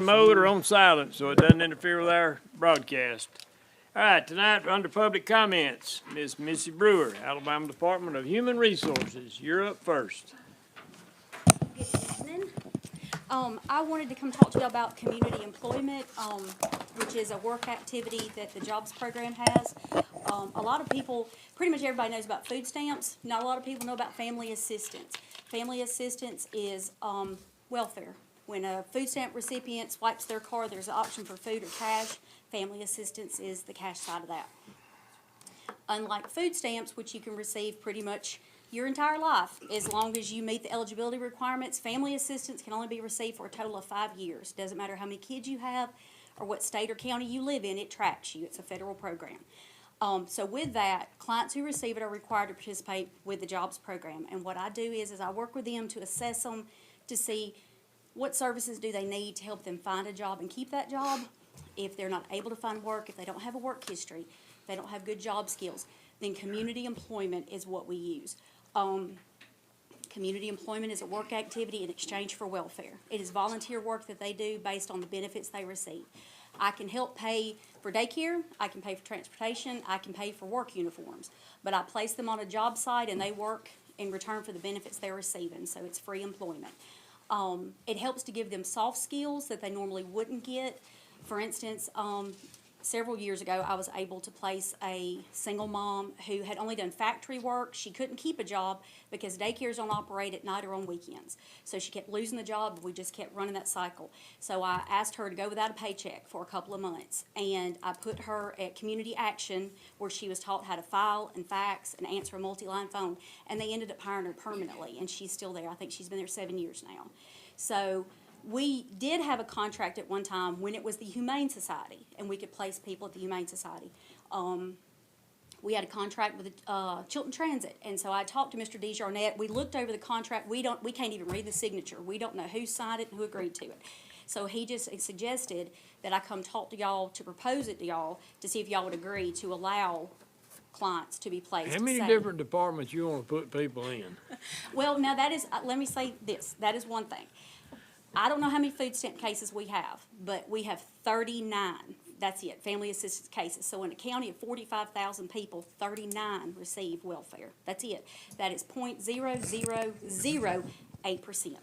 mode or on silent so it doesn't interfere with our broadcast. All right, tonight under public comments, Miss Missy Brewer, Alabama Department of Human Resources. You're up first. Good evening. I wanted to come talk to you about community employment, which is a work activity that the jobs program has. A lot of people, pretty much everybody knows about food stamps. Not a lot of people know about family assistance. Family assistance is welfare. When a food stamp recipient swipes their card, there's an option for food or cash. Family assistance is the cash side of that. Unlike food stamps, which you can receive pretty much your entire life, as long as you meet the eligibility requirements, family assistance can only be received for a total of 5 years. Doesn't matter how many kids you have or what state or county you live in, it tracks you. It's a federal program. So with that, clients who receive it are required to participate with the jobs program. And what I do is I work with them to assess them to see what services do they need to help them find a job and keep that job. If they're not able to find work, if they don't have a work history, if they don't have good job skills, then community employment is what we use. Community employment is a work activity in exchange for welfare. It is volunteer work that they do based on the benefits they receive. I can help pay for daycare, I can pay for transportation, I can pay for work uniforms, but I place them on a job site and they work in return for the benefits they're receiving, so it's free employment. It helps to give them soft skills that they normally wouldn't get. For instance, several years ago, I was able to place a single mom who had only done factory work. She couldn't keep a job because daycares don't operate at night or on weekends. So she kept losing the job. We just kept running that cycle. So I asked her to go without a paycheck for a couple of months. And I put her at Community Action where she was taught how to file and fax and answer a multi-line phone. And they ended up hiring her permanently. And she's still there. I think she's been there 7 years now. So we did have a contract at one time when it was the Humane Society, and we could place people at the Humane Society. We had a contract with Chilton Transit, and so I talked to Mr. DeJarnette. We looked over the contract. We can't even read the signature. We don't know who signed it and who agreed to it. So he just suggested that I come talk to y'all to propose it to y'all to see if y'all would agree to allow clients to be placed. How many different departments you want to put people in? Well, now that is, let me say this, that is one thing. I don't know how many food stamp cases we have, but we have 39. That's it, family assistance cases. So in a county of 45,000 people, 39 receive welfare. That's it. That is 0.0008%.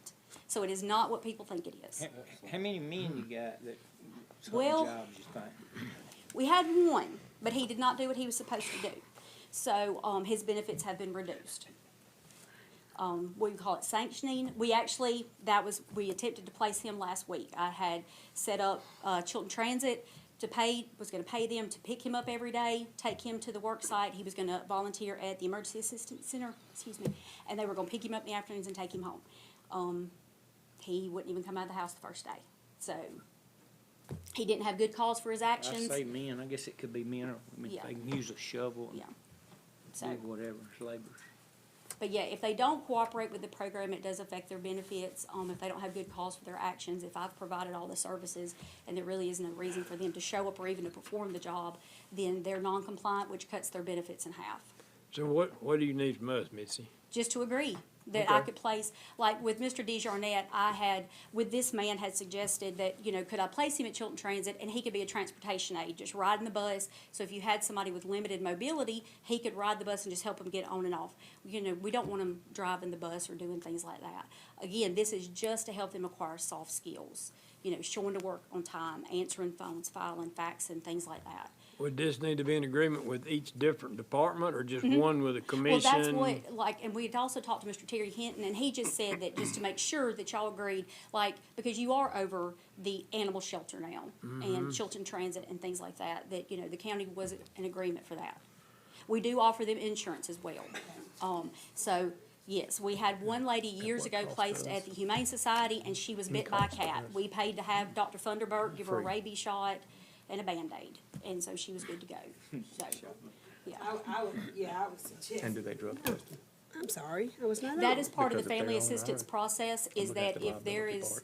So it is not what people think it is. How many men you got that Well, jobs you think? We had one, but he did not do what he was supposed to do. So his benefits have been reduced. We call it sanctioning. We attempted to place him last week. I had set up Chilton Transit was going to pay them to pick him up every day, take him to the work site. He was going to volunteer at the Emergency Assistance Center, and they were going to pick him up in the afternoons and take him home. He wouldn't even come out of the house the first day. So he didn't have good cause for his actions. I say men. I guess it could be men. Yeah. They can use a shovel and Yeah. So, do whatever. It's labor. but yeah, if they don't cooperate with the program, it does affect their benefits. If they don't have good cause for their actions, if I've provided all the services and there really isn't a reason for them to show up or even to perform the job, then they're non-compliant, which cuts their benefits in half. So what do you need from us, Missy? Just to agree that I Okay. could place, like with Mr. DeJarnette, this man had suggested that, could I place him at Chilton Transit and he could be a transportation aide, just riding the bus. So if you had somebody with limited mobility, he could ride the bus and just help them get on and off. We don't want them driving the bus or doing things like that. Again, this is just to help them acquire soft skills, showing to work on time, answering phones, filing, faxing, things like that. Would this need to be in agreement with each different department or just one with a commission? Well, that's what, and we had also talked to Mr. Terry Hinton, and he just said that just to make sure that y'all agreed, because you are over the animal shelter now, and Chilton Transit and things like that, the county was in agreement for that. We do offer them insurance as well. So, yes, we had one lady years ago placed at the Humane Society, and she was bit by a cat. We paid to have Dr. Funderburk give her a rabies shot and a Band-Aid, and so she was good to go. So, yeah. I would suggest. And do they drug test? I'm sorry, I was not. That is part of the Because if they're family on assistance our- process, is looking at that the if there liability is,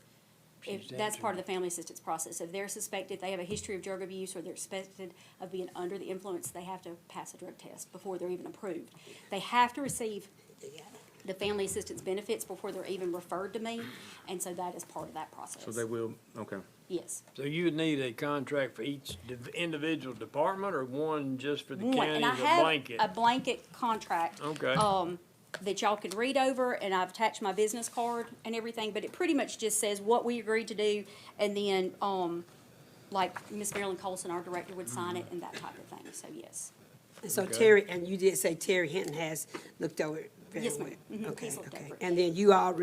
part. that's part of the family assistance process. If they're suspected, they have a history of drug abuse, or they're suspected of being under the influence, they have to pass a drug test before they're even approved. They have to receive the family assistance benefits before they're even referred to me, and so that is part of that process. So they will, okay. yes. So you would need a contract for each individual department or one just for the One, county and I as a have blanket? a blanket contract. Okay. That y'all could read over, and I've attached my business card and everything, but it pretty much just says what we agreed to do, and then, like Miss Marilyn Colson, our director, would sign it and that type of thing, so yes. And so Okay. Terry, and you did say Terry Hinton has looked over it very Yes, well. ma'am. Mhm, Okay, he's looked okay. over it. And then you all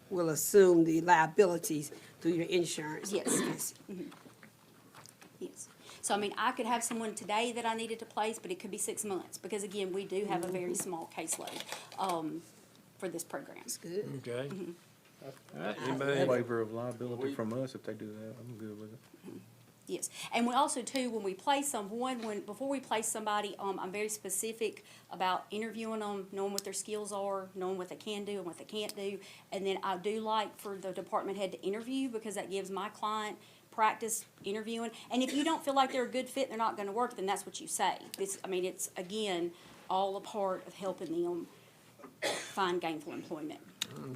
will assume the liabilities through your insurance? Yes. Yes. So, I mean, I could have someone today that I needed to place, but it could be 6 months, because again, we do have a very small caseload, for this program. That's good. Okay. All right, love anybody? it. Waiver of liability from us if they do that, I'm good with it. Yes, and we also too, when we place someone, before we place somebody, I'm very specific about interviewing them, knowing what their skills are, knowing what they can do and what they can't do. And then I do like for the department head to interview, because that gives my client practice interviewing. And if you don't feel like they're a good fit, they're not gonna work, then that's what you say. It's again, all a part of helping them find gainful employment.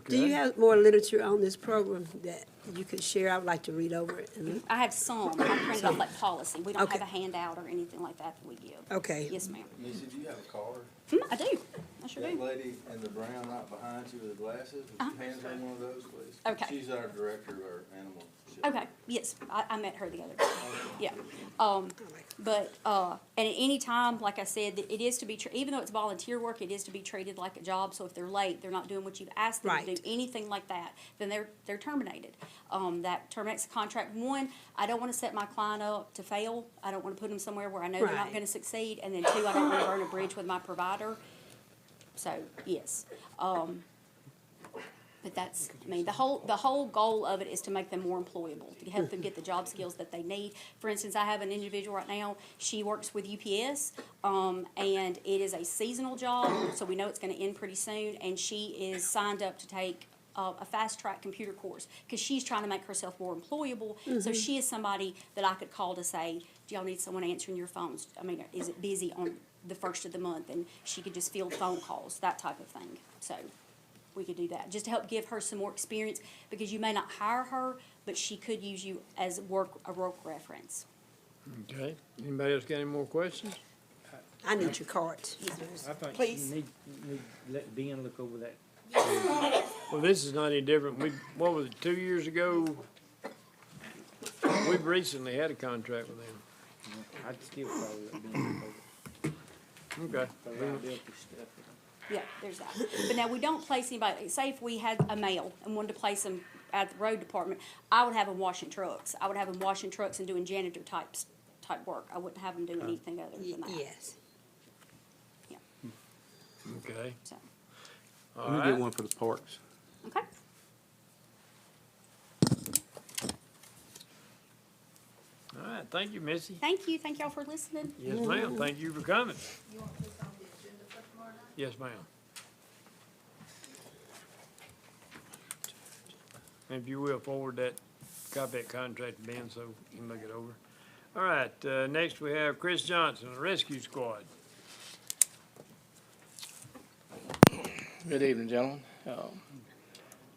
Do you Okay. have more literature on this program that you could share? I would like to read over it. I have some, I printed off like policy, we don't have Okay. a handout or anything like that we give. Okay. Yes, ma'am. Missy, do you have a card? I do, I sure That do. lady in the brown right behind you with the glasses, would you hand her one of those, please? Okay. She's our director of our animal shelter. Okay, yes, I met her the other day, yeah. But, and at any time, like I said, it is to be, even though it's volunteer work, it is to be treated like a job, so if they're late, they're not doing what you've asked them to Right. do, anything like that, then they're terminated. That terminates the contract. One, I don't wanna set my client up to fail, I don't wanna put them somewhere where I know they're not Right. gonna succeed, and then two, I don't wanna burn a bridge with my provider, so, yes. But that's, the whole goal of it is to make them more employable, to help them get the job skills that they need. For instance, I have an individual right now, she works with UPS, and it is a seasonal job, so we know it's gonna end pretty soon, and she is signed up to take a fast-track computer course, because she's trying to make herself more employable. So she is somebody that I could call to say, do y'all need someone answering your phones? Is it busy on the first of the month? And she could just field phone calls, that type of thing. So we could do that, just to help give her some more experience, because you may not hire her, but she could use you as a work reference. Okay. Anybody else got any more questions? I need your card. I think Please. you need to let Ben look over that. Well, this is not any different. What was it, 2 years ago? We've recently had a contract with them. I'd still probably let Ben look over Okay. the liability stuff. Yeah, there's that. But now, we don't place anybody, say if we had a male and wanted to place them at the road department, I would have them washing trucks. I would have them washing trucks and doing janitor type work. I wouldn't have them doing anything other than that. Yes. Yeah, Okay. so, All Let me right. get one for the parks. okay. All right. Thank you, Missy. Thank y'all for listening. Yes, ma'am. Thank you for coming. You want this on the agenda for tomorrow night? Yes, ma'am. If you will, forward that, copy that contract to Ben so he can look it over. All right, next we have Chris Johnson, the Rescue Squad. Good evening, gentlemen.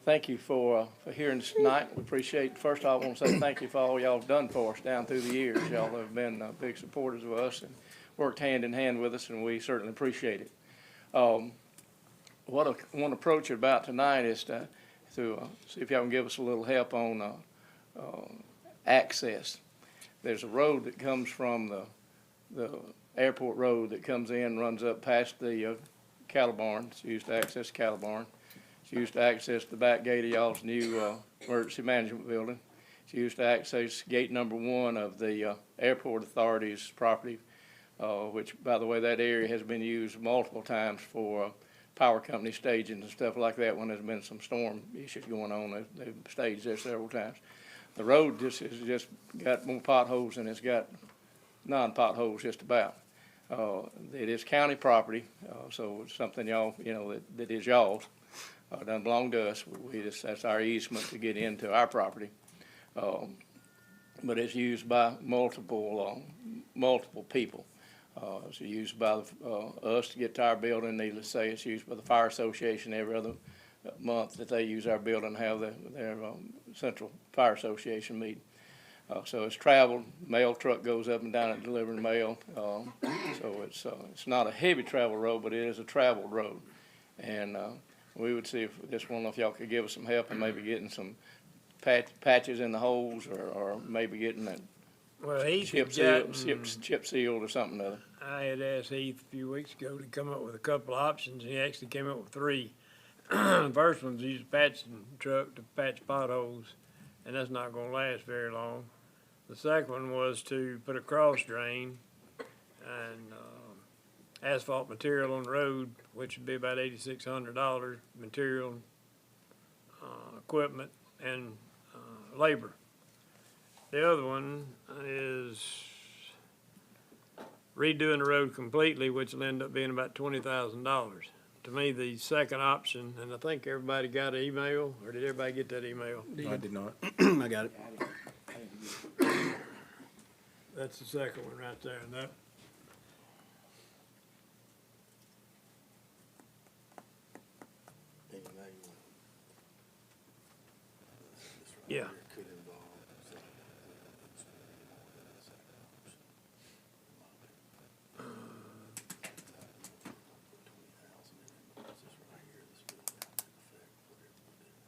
Thank you for hearing us tonight. We appreciate, first of all, I want to say thank you for all y'all have done for us down through the years. Y'all have been big supporters of us and worked hand in hand with us, and we certainly appreciate it. What I want to approach you about tonight is to see if y'all can give us a little help on access. There's a road that comes from the airport road that comes in, runs up past the cattle barn. It's used to access the cattle barn. It's used to access the back gate of y'all's new emergency management building. It's used to access gate number 1 of the airport authority's property, which, by the way, that area has been used multiple times for power company staging and stuff like that when there's been some storm issues going on. They've staged there several times. The road has just got more potholes than it's got non-potholes just about. It is county property, so it's something y'all, that is y'all's. Doesn't belong to us. That's our easement to get into our property. But it's used by multiple people. It's used by us to get to our building. Needless to say, it's used by the fire association every other month that they use our building and have their central fire association meeting. So it's traveled, mail truck goes up and down and delivering mail. So it's not a heavy travel road, but it is a traveled road. And we would see if, just want to know if y'all could give us some help in maybe getting some patches in the holes, or maybe getting that Well, Heath chip had seal, gotten, chip sealed or something other. I had asked Heath a few weeks ago to come up with a couple of options. He actually came up with three. The first one's use a patching truck to patch potholes, and that's not gonna last very long. The second one was to put a cross drain and, asphalt material on the road, which would be about $8,600, material, equipment, and, labor. The other one is redoing the road completely, which will end up being about $20,000. To me, the second option, and I think everybody got an email, or did everybody get that email? I did not. I got it. That's the second one right there, and that. Yeah.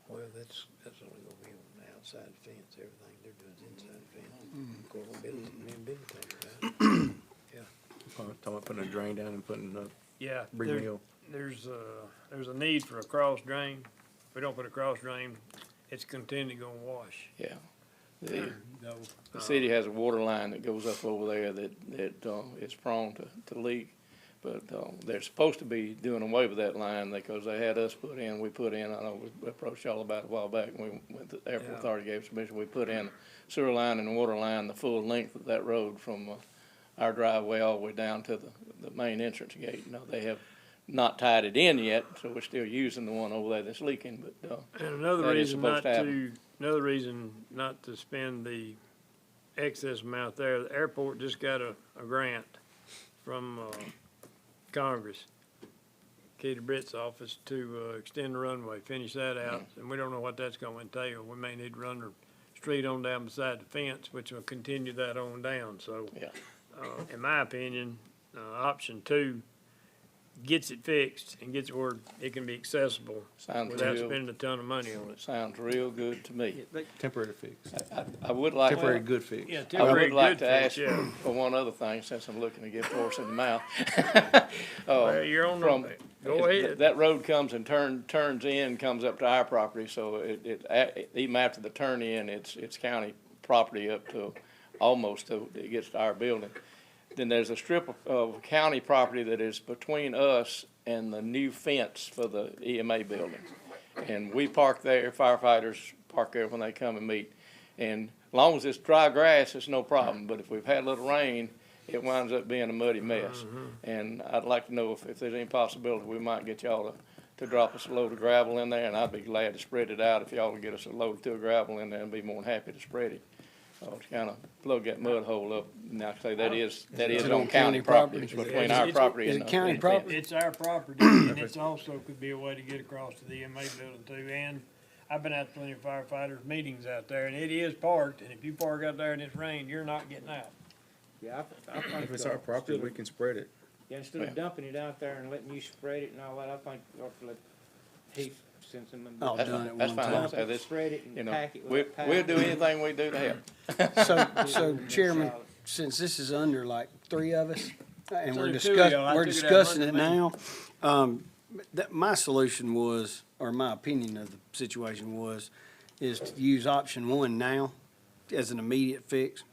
Well, that's only gonna be on the outside fence, everything they're doing is inside fence. Of course, Billy take it out. Talking about putting a drain down and putting up Yeah, brick mill. there's a need for a cross drain. If we don't put a cross drain, it's continually gonna wash. Yeah. The No, city has a water line that goes up over there that is prone to leak. But they're supposed to be doing away with that line because they had us put in, we put in, I know we approached y'all about it a while back, and we went to the airport Yeah. authority, gave us permission, we put in sewer line and water line, the full length of that road from our driveway all the way down to the main entrance gate. Now, they have not tied it in yet, so we're still using the one over there that's leaking, but and another that is reason supposed not to happen. another reason not to spend the excess amount there, the airport just got a grant from, Congress, Katie Britt's office, to extend the runway, finish that out, and we don't know what that's gonna entail. We may need to run the street on down beside the fence, which will continue that on down, so. Yeah. In my opinion, option two gets it fixed and gets it where it can be accessible sounds without real, spending a ton of money on it. sounds real good to me. Temporary fix. I would like Temporary to, good fix. Yeah, I temporary would like good to fix, ask yeah. for one other thing, since I'm looking to get horse in the mouth. Well, you're on from- the, go ahead. That road comes and turns in, comes up to our property, so even after the turn in, it's county property up to almost to, it gets to our building. Then there's a strip of county property that is between us and the new fence for the EMA building. And we park there, firefighters park there when they come and meet. And as long as it's dry grass, it's no problem, but if we've had a little rain, it winds up being a muddy mess. And I'd like to know if there's any possibility we might get y'all to drop us a load of gravel in there, and I'd be glad to spread it out if y'all would get us a load of gravel in there, and be more than happy to spread it. To kind of plug that mud hole up. Now, I say that is it on on county county property, it's property? between Is our it- property is and it the. county and the property? fence. It's our property, and it's also could be a way to get across to the EMA building too. And I've been at plenty of firefighters' meetings out there, and it is parked, and if you park out there and it's rained, you're not getting out. Yeah, I think. If it's our property, we can spread it. Yeah, instead of dumping it out there and letting you spread it and all that, I think we ought to let Heath send some. Oh, That's done fine, it that's one fine. time. Like I say, this, Spread it you and know, pack it we, with a pad. we'll do anything we do to help. So Chairman, since this is under like three of us, and It's we're only two of y'all. I we're took it out discussing it Monday now, my solution was, or my opinion of the situation was, is to use option one now as an immediate fix,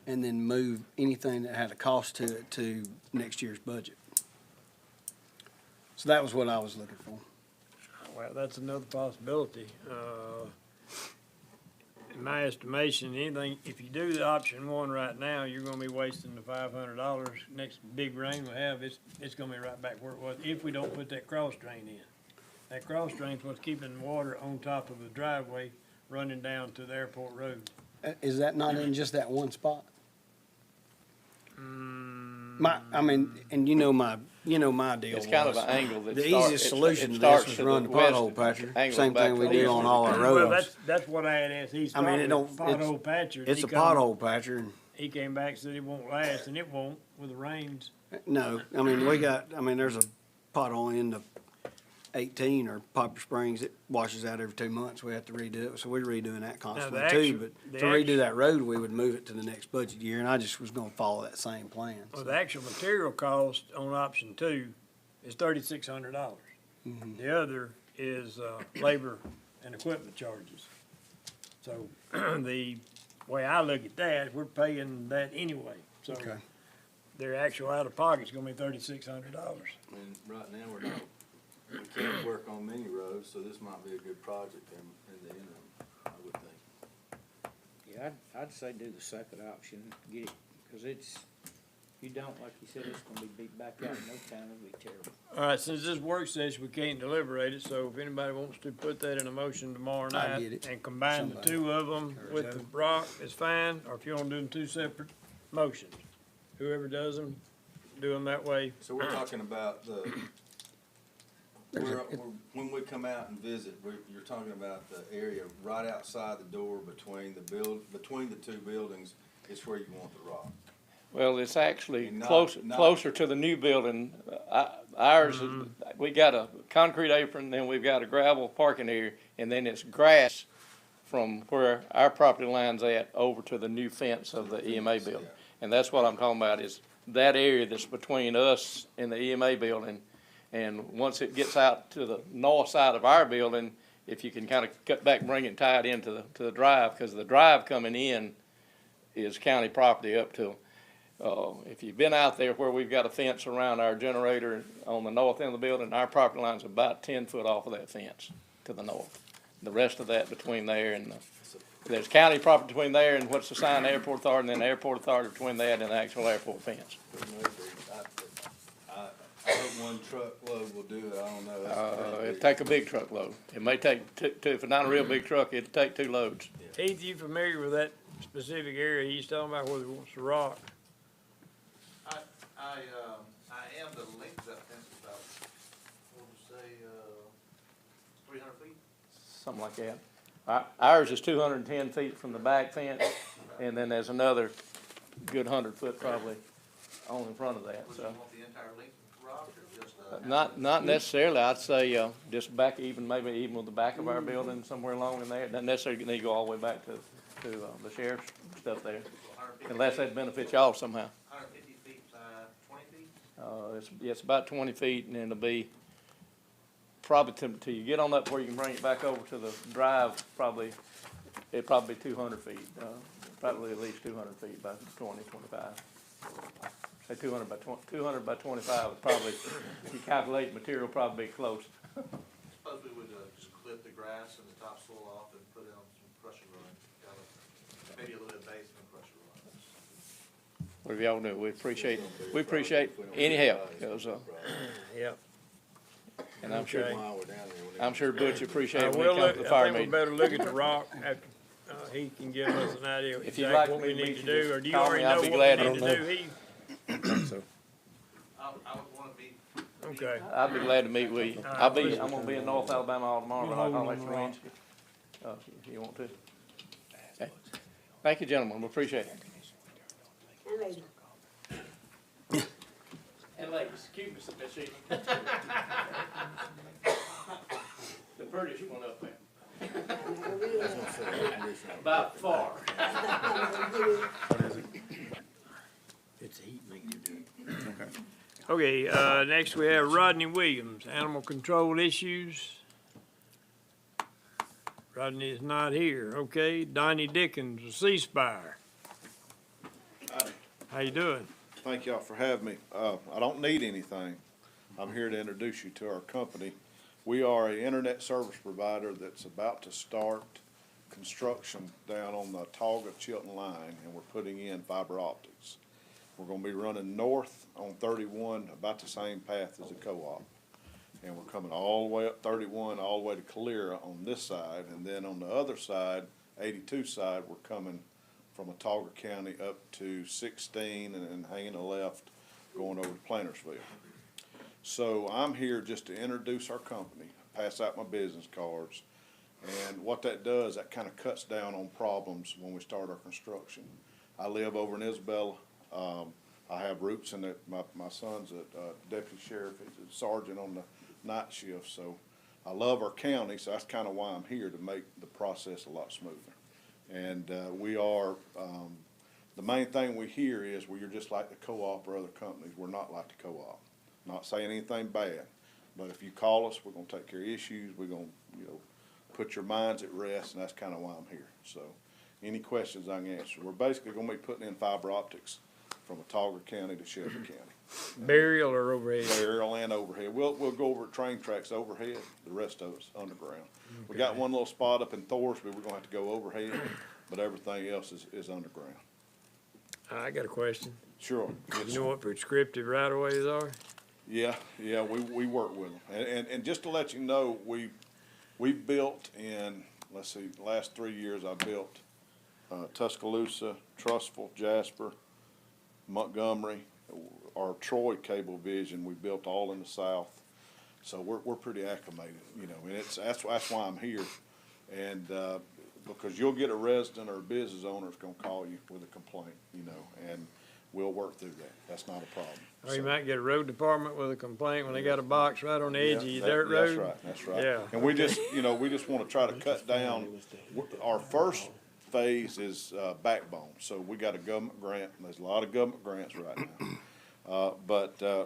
and then move anything that had a cost to it to next year's budget. So that was what I was looking for. Well, that's another possibility. In my estimation, anything, if you do the option one right now, you're gonna be wasting the $500. Next big rain we have, it's gonna be right back where it was, if we don't put that cross drain in. That cross drain's what's keeping water on top of the driveway running down to the airport road. Is that not in just that one spot? I mean, and you know my You know, my deal It's kind of was, an angle that the starts. easiest it solution to starts this was to run the west pothole and patcher, angles same back thing to we the do east. on all our Well, roads. that's what I had asked. He I mean, started it with don't, pothole patcher. and it's he a come- pothole patcher, and He came back and said it won't last, and it won't with the rains. no, I mean, there's a pothole in the 18 or Poplar Springs, it washes out every 2 months, we have to redo it, so we're redoing that constantly the too, actu- but the to redo actu- that road, we would move it to the next budget year, and I just was gonna follow that same plan. Well, so. the actual material cost on option 2 is $3,600. Mm-hmm. The other is, labor and equipment charges. So, the way I look at that, we're paying that anyway, so Okay. their actual out-of-pocket's gonna be $3,600. And right now, we can't work on many roads, so this might be a good project in the interim, I would think. Yeah, I'd say do the second option, get it, cause if you don't, like you said, it's gonna be beat back out in no time, it'll be terrible. All right, since this work session, we can't deliberate it, so if anybody wants to put that in a motion tomorrow I night get it. and combine the Somebody. two of them Or with Joe. the rock, it's fine, or if you wanna do them two separate motions. Whoever does them, do them that way. So we're talking about when we come out and visit, you're talking about the area right outside the door between the two buildings is where you want the rock. Well, it's actually And not- closer to the new building. Ours, is we got a concrete apron, then we've got a gravel parking area, and then it's grass from where our property line's at over to the new fence of the EMA building. And that's what I'm talking about, is that area that's between us and the EMA building. And once it gets out to the north side of our building, if you can kind of cut back and bring it tied into the drive, because the drive coming in is county property up to, if you've been out there where we've got a fence around our generator on the north end of the building, our property line's about 10 foot off of that fence to the north. The rest of that between there and there's county property between there and what's assigned to airport authority, and then the airport authority between that and the actual airport fence. I hope one truckload will do it, I don't know. That's It'd take a big truckload. It may take two, if it's not a real big truck, it'd take 2 loads. Heath, you familiar with that specific area he's talking about where he wants to rock? I am, the length of that fence is about, what would you say, 300 feet? Something like that. Ours is 210 feet from the back fence, and then there's another good 100 foot probably on in front of that, Would you so. want the entire length of the rock or just, Not necessarily, I'd say, just back maybe even with the back of our building, somewhere along in there. It doesn't necessarily need to go all the way back to the sheriff's stuff there, 150 unless that benefits y'all somehow. 150 feet, 20 feet? It's about 20 feet, and it'll be probably till you get on up where you can bring it back over to the drive, it'd probably be 200 feet, probably at least 200 feet by 20, 25. Say 200 by 25 would probably, if you calculate material, probably be close. Suppose we would just clip the grass and the topsoil off and put in some crusher run, kind of, maybe a little bit of base and crusher run. Whatever y'all do, we appreciate any help, 'cause, Yep. and I'm sure, while we're down there. I'm sure Butch appreciate it when We'll he comes look, to the I fire think we meeting. better look at the rock after, he can give us an idea If you'd exactly like what me we to need meet to you, do, just or do you call me, already I'll know be what glad we to. need to do, Heath? I would want to be. Okay. I'd be glad to meet with you. I'm gonna be in North Alabama all tomorrow, but I'll let you arrange it, if you want to. Okay. Thank you, gentlemen, we appreciate it. And lady, And ladies, excuse me, Miss Sheila. The prettiest one up there. By far. It's heat making you do it. Okay, next we have Rodney Williams, animal control issues. Rodney is not here, okay. Donnie Dickens, with Ceasefire. How you doing? Thank y'all for having me. I don't need anything. I'm here to introduce you to our company. We are an internet service provider that's about to start construction down on the Chilton line, and we're putting in fiber optics. We're gonna be running north on 31, about the same path as the co-op. And we're coming all the way up 31, all the way to Calera on this side, and then on the other side, 82 side, we're coming from Autauga County up to 16 and then hanging a left, going over to Plantersville. So I'm here just to introduce our company, pass out my business cards. And what that does, that kind of cuts down on problems when we start our construction. I live over in Isabella. I have roots in it. My son's a deputy sheriff. He's a sergeant on the night shift. So I love our county, so that's kind of why I'm here, to make the process a lot smoother. And we are, the main thing we hear is, well, you're just like the co-op or other companies. We're not like the co-op. Not saying anything bad, but if you call us, we're gonna take care of issues. We're gonna, put your minds at rest, and that's kind of why I'm here. So any questions I can answer. We're basically gonna be putting in fiber optics from Autauga County to Shelby County. Burial or overhead? Aerial and overhead. We'll go over at train tracks overhead, the rest of it's underground. We got one little spot up in Thorsby, we're gonna have to go overhead, but everything else is underground. I got a question. Sure. You know what prescriptive right-of-ways are? Yeah, we work with them. And just to let you know, we built in, let's see, the last 3 years I built Tuscaloosa, Trussville, Jasper, Montgomery, our Troy cable vision, we built all in the south. So we're pretty acclimated, and that's why I'm here. And because you'll get a resident or a business owner that's gonna call you with a complaint, and we'll work through that. That's not a problem. Or you So- might get a road department with a complaint when they got a box right on the edge of your dirt road. That's right. Yeah. And we just wanna try to cut down, our first phase is, backbone. So we got a government grant, and there's a lot of government grants right now.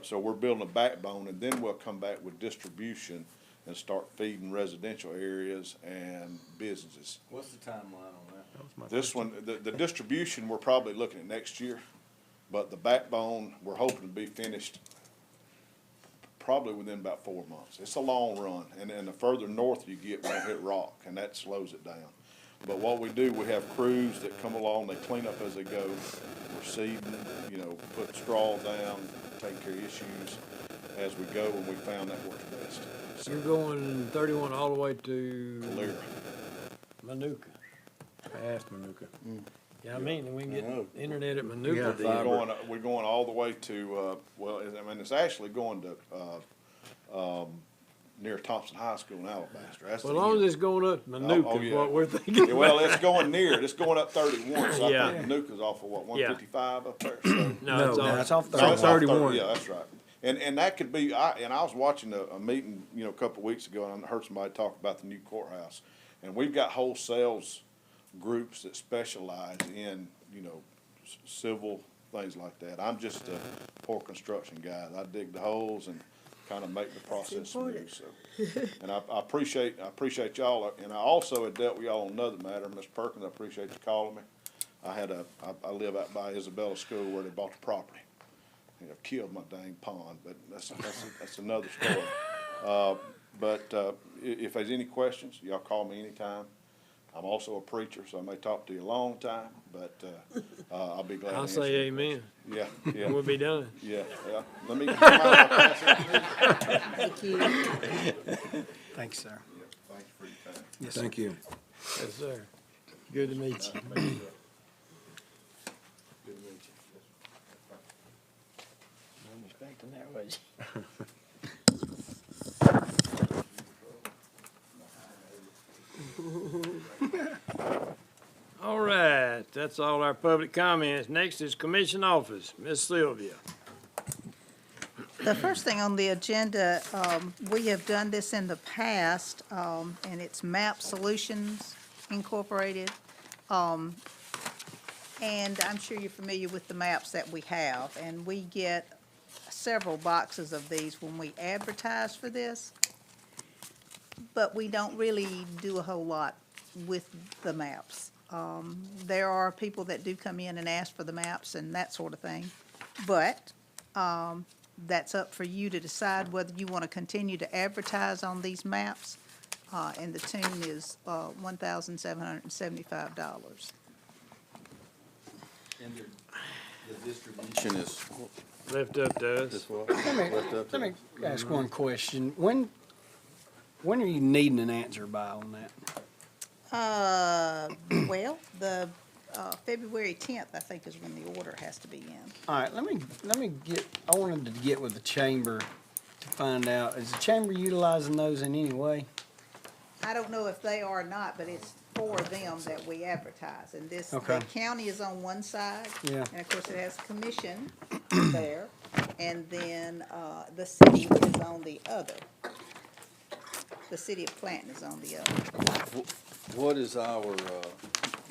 So we're building a backbone, and then we'll come back with distribution and start feeding residential areas and businesses. What's the timeline on that? This one, the distribution, we're probably looking at next year, but the backbone, we're hoping to be finished probably within about 4 months. It's a long run, and the further north you get, we'll hit rock, and that slows it down. But what we do, we have crews that come along, they clean up as they go. We're seeding, put straw down, take care of issues as we go, and we found that works best. So, You're going 31 all the way to Lyra. Manuka. Past Manuka. Yeah, and we can get know. internet at Manuka. Yeah, then. We're going all the way to, it's actually going to, near Thompson High School in Alabaster. That's Well, the as long end. as it's going up to Manuka, Oh, is yeah. what we're thinking. Yeah, well, it's going near it. It's going up 31, so Yeah. I think Manuka's off of what, Yeah. 155 up there? So. No, it's No, all. that's off No, it's off 31. Yeah, that's right. And that could be, I was watching a meeting, a couple of weeks ago, and I heard somebody talk about the new courthouse. And we've got whole sales groups that specialize in, civil things like that. I'm just a poor construction guy. I dig the holes and kind of make the process smooth, so. And I appreciate y'all, and I also had dealt with y'all on another matter. Ms. Perkins, I appreciate you calling me. I live out by Isabella School where they bought the property. Killed my dang pond, but that's another story. If there's any questions, y'all call me anytime. I'm also a preacher, so I may talk to you a long time, but, I'll be glad to I'll answer say your amen. questions. Yeah. And we'll be done. Yeah. Let me, come out and pass it. Thank you. Thanks, sir. Thank you for your time. Yes, sir. Thank you. Yes, sir. Good to meet you. Good to meet you. I'm expecting that, was All right, that's all our public comments. Next is commission office. Ms. Sylvia. The first thing on the agenda, we have done this in the past, and it's Map Solutions Incorporated. And I'm sure you're familiar with the maps that we have, and we get several boxes of these when we advertise for this. But we don't really do a whole lot with the maps. There are people that do come in and ask for the maps and that sort of thing. But, that's up for you to decide whether you want to continue to advertise on these maps. And the tune is, $1,775. And the distribution is, Left up to us. Let me ask one question. When are you needing an answer by on that? Well, the, February 10th, I think, is when the order has to be in. All right, let me get, I wanted to get with the chamber to find out, is the chamber utilizing those in any way? I don't know if they are or not, but it's for them that we advertise. And this, the Okay. county is on one side. Yeah. And of course, it has commission there. And then, the city is on the other. The city of Clanton is on the other. What is our,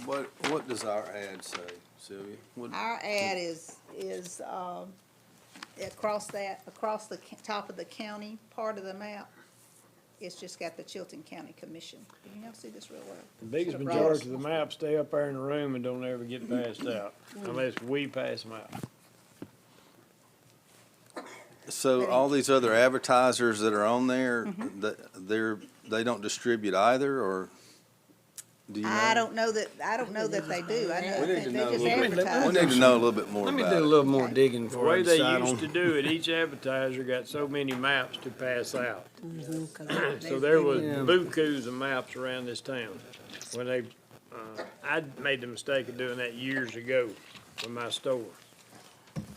what does our ad say, Sylvia? What- Our ad is, across the top of the county part of the map. It's just got the Chilton County Commission. Can y'all see this real well? The biggest Should've majority of brought- the maps stay up there in the room and don't ever get passed out, unless we pass them out. So all these other advertisers that are on there, they don't distribute either, or do you know? I don't know that they do. I know We need that to they know a just little bit. advertise. We need to know a little bit more Let me about do a it. little more Okay. digging The before way I they decide used on. to do it, each advertiser got so many maps to pass out. Mhm, 'cause So there was Yeah. bukus of maps around this town. When they, I made the mistake of doing that years ago with my store.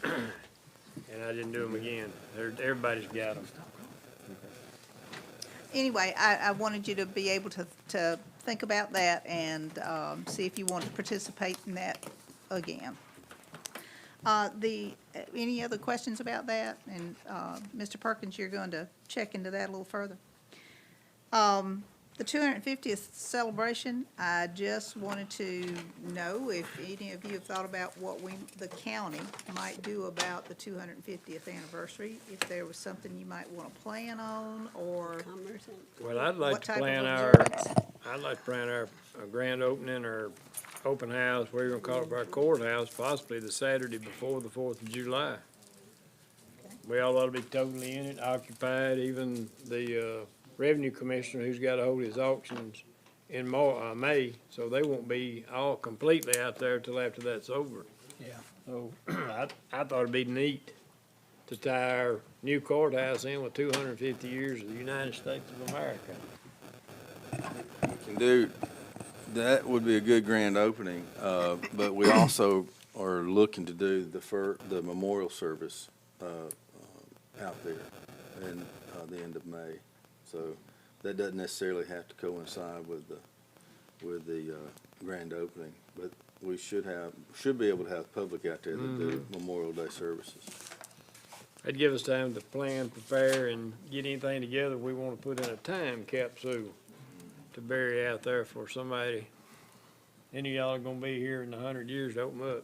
And I didn't do them again. Everybody's got them. Anyway, I wanted you to be able to think about that and, see if you want to participate in that again. Any other questions about that? And, Mr. Perkins, you're going to check into that a little further. The 250th celebration, I just wanted to know if any of you have thought about what the county might do about the 250th anniversary, if there was something you might want to plan on, or Commerce and- Well, I'd like what to type of plan our, observance? I'd like to plan our grand opening or open house, whatever you gonna call it, for our courthouse, possibly the Saturday before the 4th of July. We all ought to be totally in it, occupied, even the, revenue commissioner who's got to hold his auctions in May, so they won't be all completely out there till after that's over. Yeah. So I thought it'd be neat to tie our new courthouse in with 250 years of the United States of America. Can do, that would be a good grand opening, but we also are looking to do the memorial service, out there in, the end of May. So that doesn't necessarily have to coincide with the grand opening, but we should be able to have public out there that do Memorial Day services. That'd give us time to plan, prepare, and get anything together we want to put in a time capsule to bury out there for somebody. Any of y'all are gonna be here in 100 years to open up.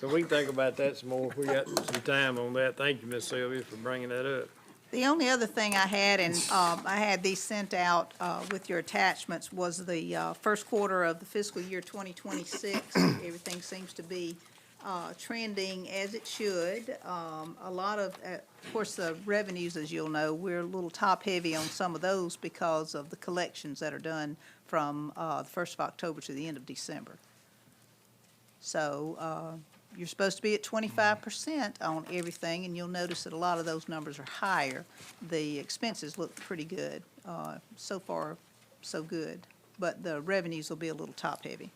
So we can think about that some more. We got some time on that. Thank you, Miss Sylvia, for bringing that up. The only other thing I had, and I had these sent out with your attachments, was the first quarter of the fiscal year 2026. Everything seems to be trending as it should. A lot of course, the revenues, as you'll know, we're a little top-heavy on some of those because of the collections that are done from the 1st of October to the end of December. So you're supposed to be at 25% on everything, and you'll notice that a lot of those numbers are higher. The expenses look pretty good. So far, so good. But the revenues will be a little top-heavy.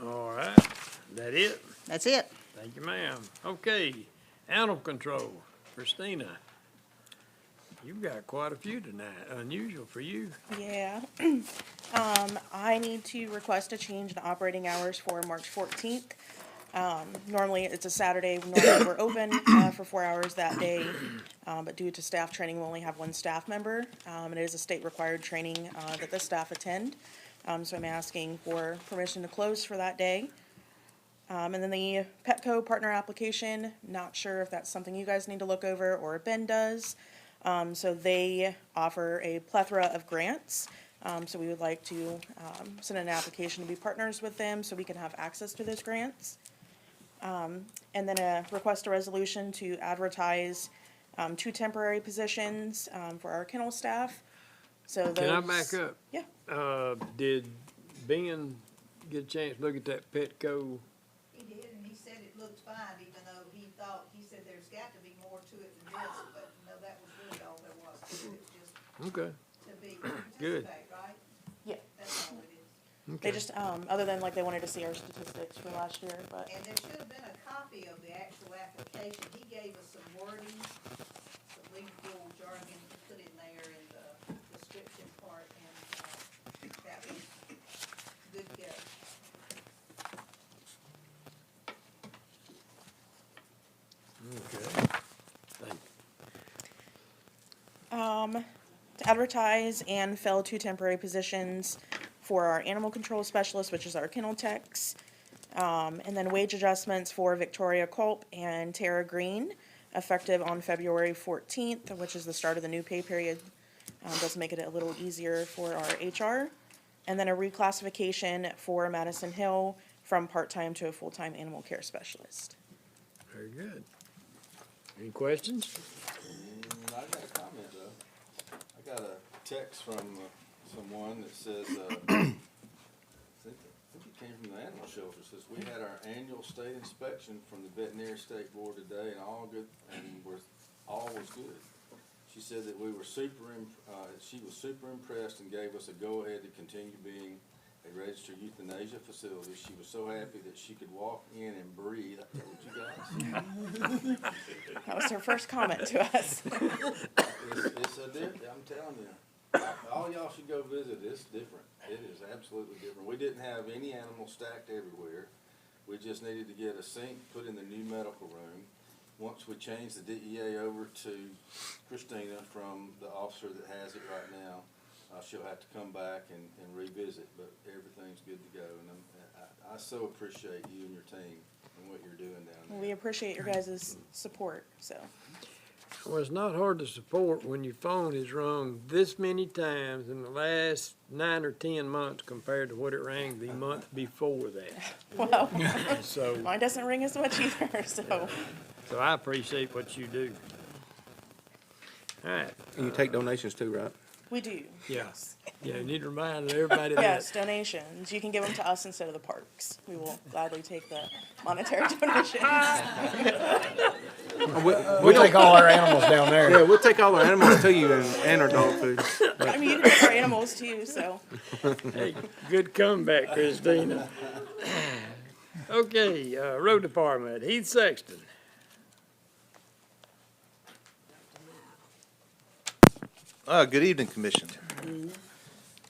All right, that it? That's it. Thank you, ma'am. Okay, animal control, Christina. You've got quite a few tonight, unusual for you. Yeah. I need to request a change in operating hours for March 14th. Normally, it's a Saturday, normally we're open for 4 hours that day, but due to staff training, we only have one staff member. It is a state-required training that the staff attend, so I'm asking for permission to close for that day. And then the Petco partner application, not sure if that's something you guys need to look over or Ben does. So they offer a plethora of grants. So we would like to send an application to be partners with them so we can have access to those grants. And then request a resolution to advertise 2 temporary positions for our kennel staff. So Can I those- back up? Yeah. Did Ben get a chance to look at that Petco? He did, and he said it looks fine, even though he said there's got to be more to it than this, but no, that was really all there was to it. It was just Okay, to be, Good. participate, right? Yeah. That's all it is. okay. They just, other than like they wanted to see our statistics for last year, but And there should have been a copy copy of the actual application. He gave us some wording, some legal jargon to put in there in the description part, and that was good to go. Okay. Thank you. To advertise and fill 2 temporary positions for our animal control specialist, which is our kennel techs. And then wage adjustments for Victoria Culp and Tara Green, effective on February 14th, which is the start of the new pay period. Does make it a little easier for our HR. And then a reclassification for Madison Hill from part-time to a full-time animal care specialist. Very good. Any questions? I got a comment though. I got a text from someone that says, I think it came from the animal shelter. Says we had our annual state inspection from the veterinary state board today, and all was good. She said that we were she was super impressed and gave us a go-ahead to continue being a registered euthanasia facility. She was so happy that she could walk in and breathe. I told you guys. That was her first comment to us. It's a I'm telling you, all y'all should go visit. It's different. It is absolutely different. We didn't have any animals stacked everywhere. We just needed to get a sink put in the new medical room. Once we changed the DEA over to Christina from the officer that has it right now, she'll have to come back and revisit, but everything's good to go. And I so appreciate you and your team and what you're doing down there. We appreciate your guys' support, so. Well, it's not hard to support when your phone is rung this many times in the last 9 or 10 months compared to what it rang the month before that. Well, So, mine doesn't ring as much either, so. so I appreciate what you do. All right. And you take donations too, right? We do. Yeah. Yeah, you need to remind everybody that. Yes, donations. You can give them to us instead of the parks. We will gladly take the monetary donations. We take all our animals down there. Yeah, we'll take all our animals to you and our dog food. I mean, you can take our animals too, so. Hey, good comeback, Christina. Okay, road department, Heath Sexton. Good evening, Commission.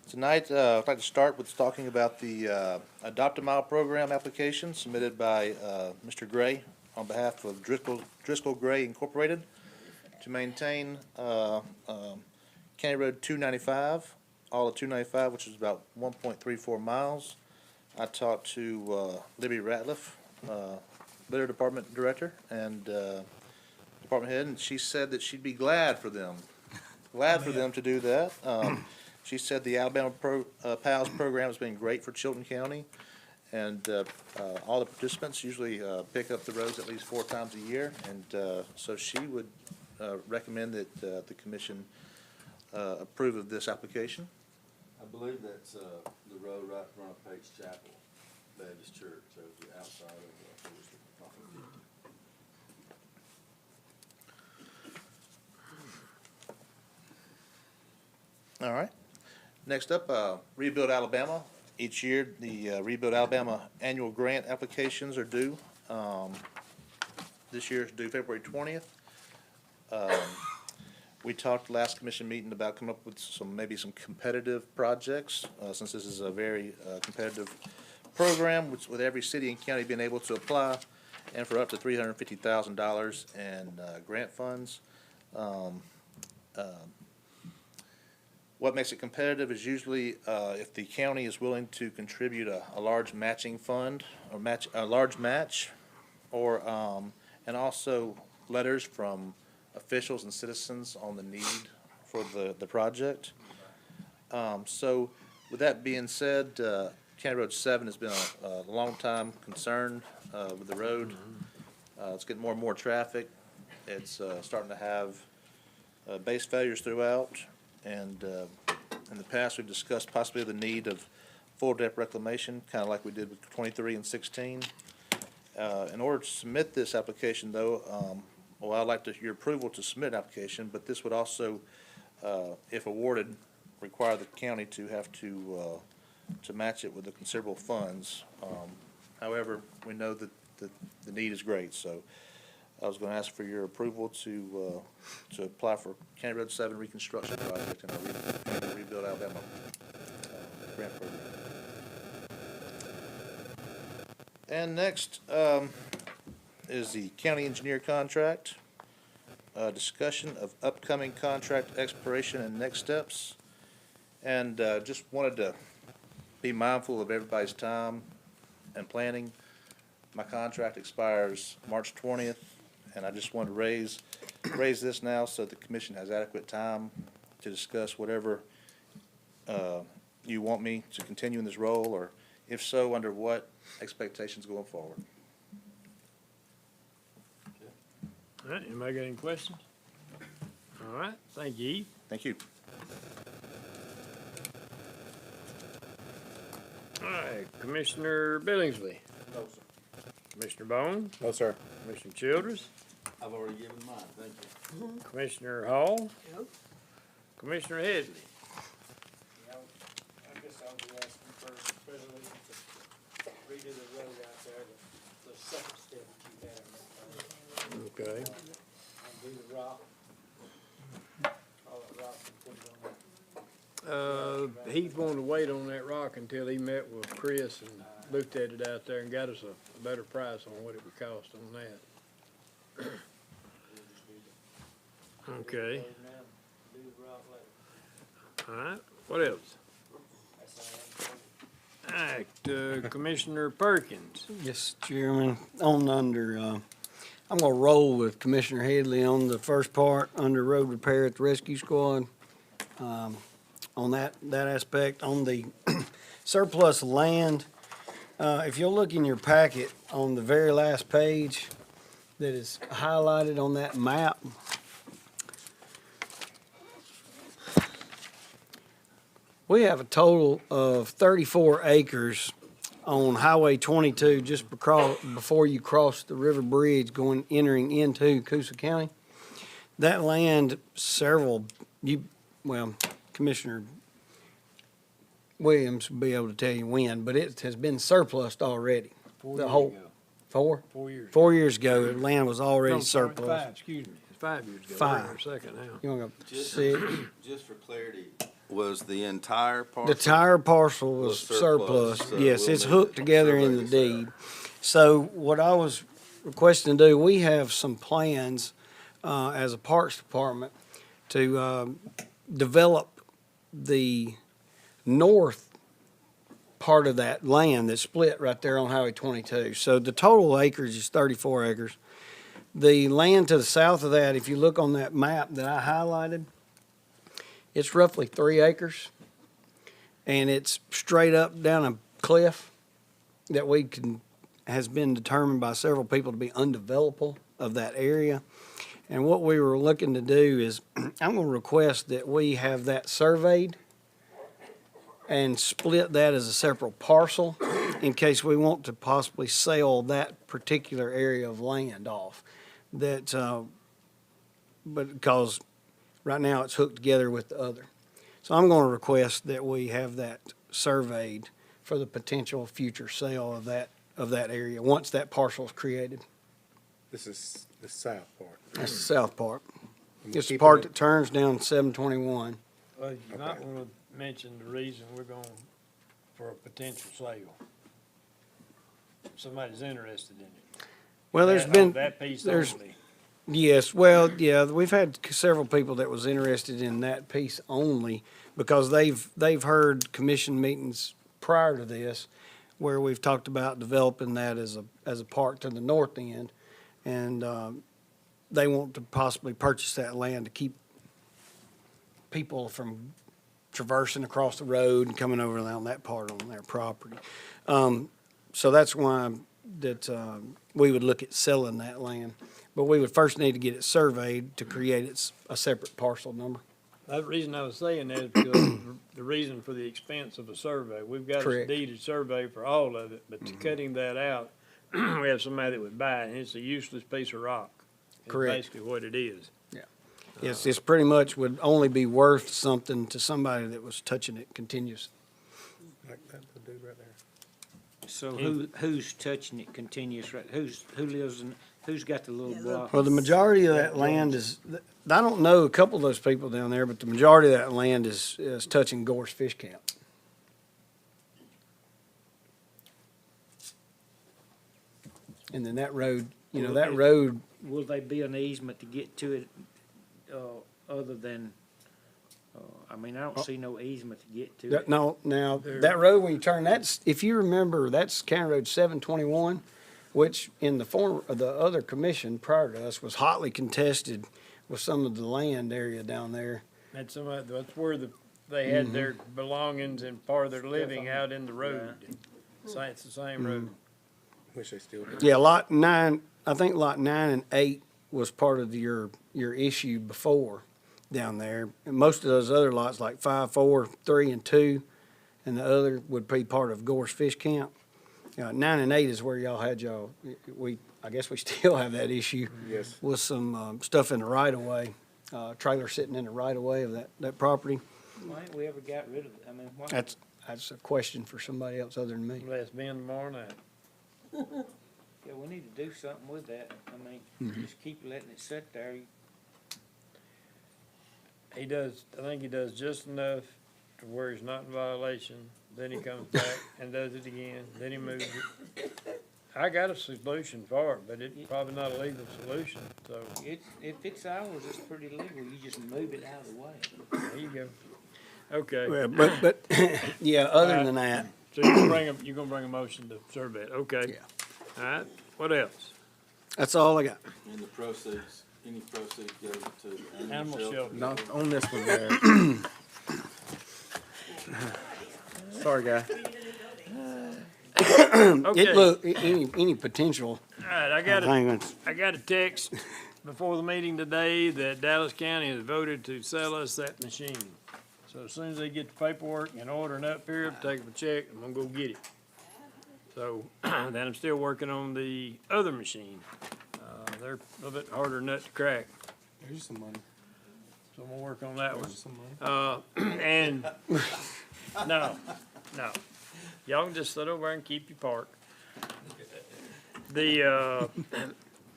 Tonight, I'd like to start with talking about the Adopt a Mile program application submitted by Mr. Gray on behalf of Driscoll Gray Incorporated to maintain County Road 295, all of 295, which is about 1.34 miles. I talked to Libby Ratliff, Litter Department Director and Department Head, and she said that she'd be glad for them to do that. She said the Alabama PALS program has been great for Chilton County, and all the participants usually pick up the roads at least 4 times a year, and so she would recommend that the Commission approve of this application. I believe that's the road right in front of Pate's Chapel Baptist Church, over the outside of Forest. All right. Next up, Rebuild Alabama. Each year, the Rebuild Alabama annual grant applications are due. This year is due February 20th. We talked last commission meeting about coming up with maybe some competitive projects, since this is a very competitive program, with every city and county being able to apply, and for up to $350,000 in grant funds. What makes it competitive is usually if the county is willing to contribute a large matching fund or a large match, or and also letters from officials and citizens on the need for the project. So with that being said, County Road 7 has been a long time concern with the road. It's getting more and more traffic. It's starting to have base failures throughout. And in the past, we've discussed possibly the need of full depth reclamation, kind of like we did with 23 and 16. In order to submit this application, though, well, I'd like your approval to submit an application, but this would also, if awarded, require the county to have to match it with the considerable funds. However, we know that the need is great, so I was gonna ask for your approval to apply for County Road 7 reconstruction project and our Rebuild Alabama grant program. And next, is the county engineer contract. Discussion of upcoming contract expiration and next steps. And, just wanted to be mindful of everybody's time and planning. My contract expires March 20th, and I just wanted to raise this now so the commission has adequate time to discuss whatever, you want me to continue in this role, or if so, under what expectations going forward. All right, anybody got any questions? All right, thank you, Eve. Thank you. All right, Commissioner Billingsley. No, sir. Commissioner Bone, No, sir. Commissioner Childress, I've already given mine, thank you. Commissioner Hall, Yep. Commissioner Headley. I guess I'll be asking for a resolution to redo the road out there, the second step that you have. Okay. And do the rock. All that rock and put it on there. He's going to wait on that rock until he met with Chris and looked at it out there and got us a better price on what it would cost on that. Okay, Do the rock later. all right, what else? That's all All right, Commissioner Perkins. Yes, Chairman, I'm gonna roll with Commissioner Headley on the first part, under road repair at the rescue squad. On that aspect, on the surplus land, if you'll look in your packet on the very last page that is highlighted on that map, we have a total of 34 acres on Highway 22, just before you cross the river bridge entering into Coosa County. That land, Commissioner Williams will be able to tell you when, but it has been surplused already. 4 The years whole- ago. 4? 4 years. 4 years ago, the land was already No, sorry, surplus. 5, excuse me, it's 5 years ago. Five. Wait a second now. You wanna Just- see it? Just for clarity, was the entire parcel? The entire parcel was Was surplus, surplus. so Yes, we'll it's need hooked to together in the survey this deed. So what I was requesting to do, we have some plans, as a Parks Department to, develop the north part of that land that's split right there on Highway 22. So the total acreage is 34 acres. The land to the south of that, if you look on that map that I highlighted, it's roughly 3 acres. And it's straight up down a cliff that has been determined by several people to be undevelopable of that area. And what we were looking to do is, I'm gonna request that we have that surveyed and split that as a separate parcel in case we want to possibly sell that particular area of land off. But because right now it's hooked together with the other. So I'm gonna request that we have that surveyed for the potential future sale of that area, once that parcel is created. This is the south part. That's the south part. And we're It's the keeping part it- that turns down 721. Well, you might Okay. wanna mention the reason we're going for a potential sale. Somebody's interested in it. Well, there's That- been, That piece there's- only. yes, well, yeah, we've had several people that was interested in that piece only because they've heard commission meetings prior to this where we've talked about developing that as a park to the north end. And, they want to possibly purchase that land to keep people from traversing across the road and coming over on that part on their property. So that's why we would look at selling that land. But we would first need to get it surveyed to create a separate parcel number. The reason I was saying that is because the reason for the expense of a survey, we've got a Correct. deeded survey for all of it, but cutting that out, we have somebody that would buy it, and it's a useless piece of rock. It's Correct. basically what it is. It's pretty much would only be worth something to somebody that was touching it continuously. Like that, the dude right there. So who's touching it continuous, right? Who lives in, who's got the little block? Well, the majority of that land is, I don't know a couple of those people down there, but the majority of that land is touching Gorse Fish Camp. And then that road, you know, that road, Will they be an easement to get to it, other than, I mean, I don't see no easement to get to it. no, now, that road, when you turn, that's, if you remember, that's County Road 721, which in the form of the other commission prior to us was hotly contested with some of the land area down there. That's that's where they had their belongings and part of their living out in the road. It's the same road. Wish they still do. Yeah, lot 9, I think lot 9 and 8 was part of your issue before down there. And most of those other lots, like 5, 4, 3, and 2, and the other would be part of Gorse Fish Camp. 9 and 8 is where y'all had I guess we still have that issue. Yes. With some stuff in the right-of-way, trailer sitting in the right-of-way of that property. Why ain't we ever got rid of it? I mean, why? That's a question for somebody else other than me. Let's be in tomorrow night. Yeah, we need to do something with that. I mean, just keep letting it sit there. I think he does just enough to where he's not in violation, then he comes back and does it again, then he moves it. I got a solution for it, but it's probably not a legal solution, so If it's ours, it's pretty legal. You just move it out of the way. there you go. Okay, Well, but yeah, other than that, so you're gonna bring a motion to serve it, okay? Yeah. All right, what else? that's all I got. And the proceeds, any proceeds go to Animal shelter. Not on this one there. Sorry, guy. Okay, Look, any potential all right, I got a text before the meeting today that Dallas County has voted to sell us that machine. So as soon as they get the paperwork in order and up here, take a check, I'm gonna go get it. So, then I'm still working on the other machine. They're a little bit harder nut to crack, Here's some money. so I'm gonna work on that one. Here's some money. And, no. Y'all can just sit over and keep your park. The,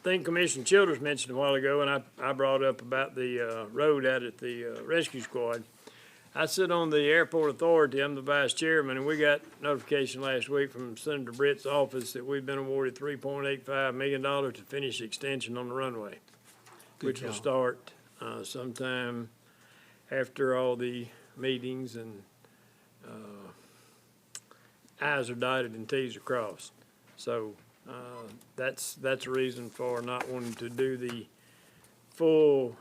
thing Commissioner Childers mentioned a while ago, and I brought up about the, road out at the, rescue squad. I sit on the airport authority, I'm the vice chairman, and we got notification last week from Senator Britt's office that we've been awarded $3.85 million to finish the extension on the runway, which will start, sometime after all the meetings and, I's are dotted and T's are crossed. So, that's a reason for not wanting to do the full,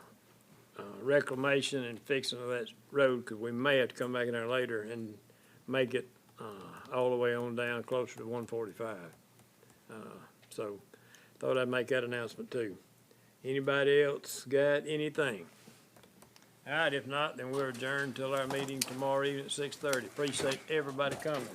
reclamation and fixing of that road, because we may have to come back in there later and make it, all the way on down closer to 145. So, thought I'd make that announcement too. Anybody else got anything? All right, if not, then we're adjourned till our meeting tomorrow evening at 6:30. Appreciate everybody coming.